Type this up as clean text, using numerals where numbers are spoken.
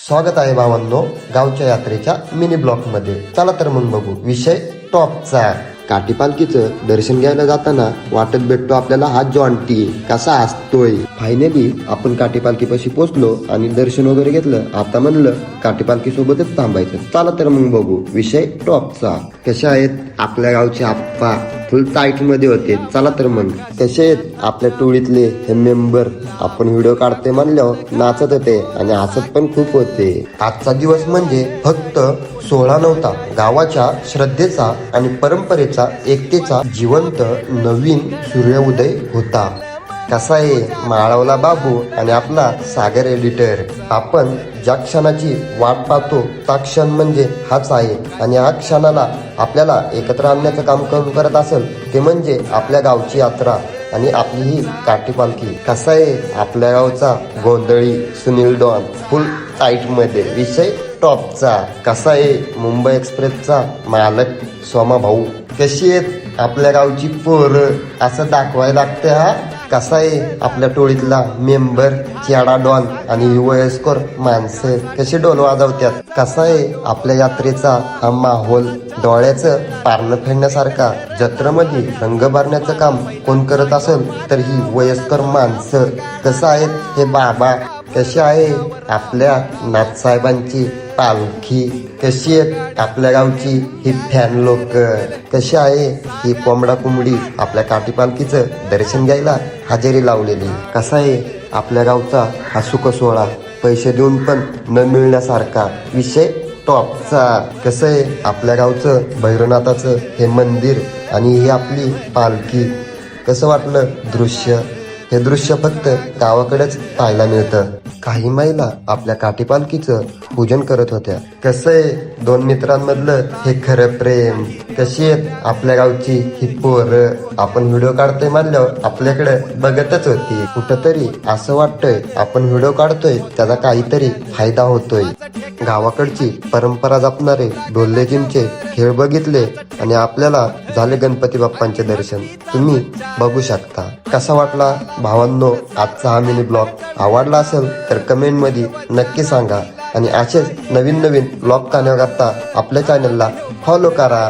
स्वागत आहे भावांनो गावच्या यात्रेच्या मिनी ब्लॉक मध्ये. चला तर मग बघू विषय टॉपचा. काठी पालखीचं दर्शन घ्यायला जाताना वाटत भेटतो आपल्याला हा जॉन्टी कसा असतोय. फायनली आपण काठी पालखीपाशी पोहोचलो आणि दर्शन वगैरे घेतलं. आता म्हणलं काठी पालखी सोबतच थांबायचं. चला तर मग बघू विषय टॉपचा. कशा आहेत आपल्या गावचे आप्पा, फुल टाईट मध्ये होते. चला तर मग कसे आहेत आपल्या टोळीतले हे मेंबर. आपण व्हिडिओ काढते म्हणल्यावर नाचत होते आणि हसत पण खूप होते. आजचा दिवस म्हणजे फक्त सोहळा नव्हता, गावाच्या श्रद्धेचा आणि परंपरेचा एकतेचा जिवंत नवीन सूर्योदय होता. कसा आहे माळवला बाबू आणि आपला सागर एडिटर. आपण ज्या क्षणाची वाट पाहतो त्या क्षण म्हणजे हाच आहे आणि या क्षणाला आपल्याला एकत्र आणण्याचं काम कोण करत असेल ते म्हणजे आपल्या गावची यात्रा आणि आपली ही काठी पालखी. कसा आहे आपल्या गावचा गोंधळी सुनील डॉन फुल टाईट मध्ये. विषय टॉपचा. कसा आहे मुंबई एक्सप्रेसचा मालक सोमा भाऊ. कशी आहेत आपल्या गावची पोरं असं दाखवायला लागते हा. कसा आहे आपल्या टोळीतला मेंबर चियाडा डॉन आणि ही वयस्कर माणसं कशी डोल वाजवतात. कसा आहे आपल्या यात्रेचा हा माहोल डोळ्याचं पारणं फेडण्यासारखा. जत्रेमध्ये रंग भरण्याचं काम कोण करत असेल तर ही वयस्कर माणसं. कसं आहेत हे बाबा. कशी आहे आपल्या नाथसाहेबांची पालखी. कशी आहेत आपल्या गावची ही फॅन लोक. कशी आहे ही कोंबडा कोंबडी आपल्या काठी पालखीचं दर्शन घ्यायला हजेरी लावलेली. कसा आहे आपल्या गावचा हा सुख सोहळा पैसे देऊन पण न मिळण्यासारखा. विषय टॉपचा. कसं आहे आपल्या गावचं भैरवनाथाचं हे मंदिर आणि ही आपली पालखी. कसं वाटलं दृश्य. हे दृश्य फक्त गावाकडेच पाहायला मिळतं. काही महिला आपल्या काठी पालखीचं पूजन करत होत्या. कसं आहे दोन मित्रांमधलं हे खरं प्रेम. कशी आहेत आपल्या गावची ही पोरं. आपण व्हिडिओ काढतोय म्हणल्यावर आपल्याकडे बघतच होती. कुठंतरी असं वाटतंय आपण व्हिडिओ काढतोय त्याचा काहीतरी फायदा होतोय. गावाकडची परंपरा जपणारे ढोले जिमचे खेळ बघितले आणि आपल्याला झाले गणपती बाप्पांचे दर्शन. तुम्ही बघू शकता. कसा वाटला भावांनो आजचा हा मिनी ब्लॉग. आवडला असेल तर कमेंट मध्ये नक्की सांगा आणि असेच नवीन ब्लॉग पाहण्याकरता आपल्या चॅनलला फॉलो करा.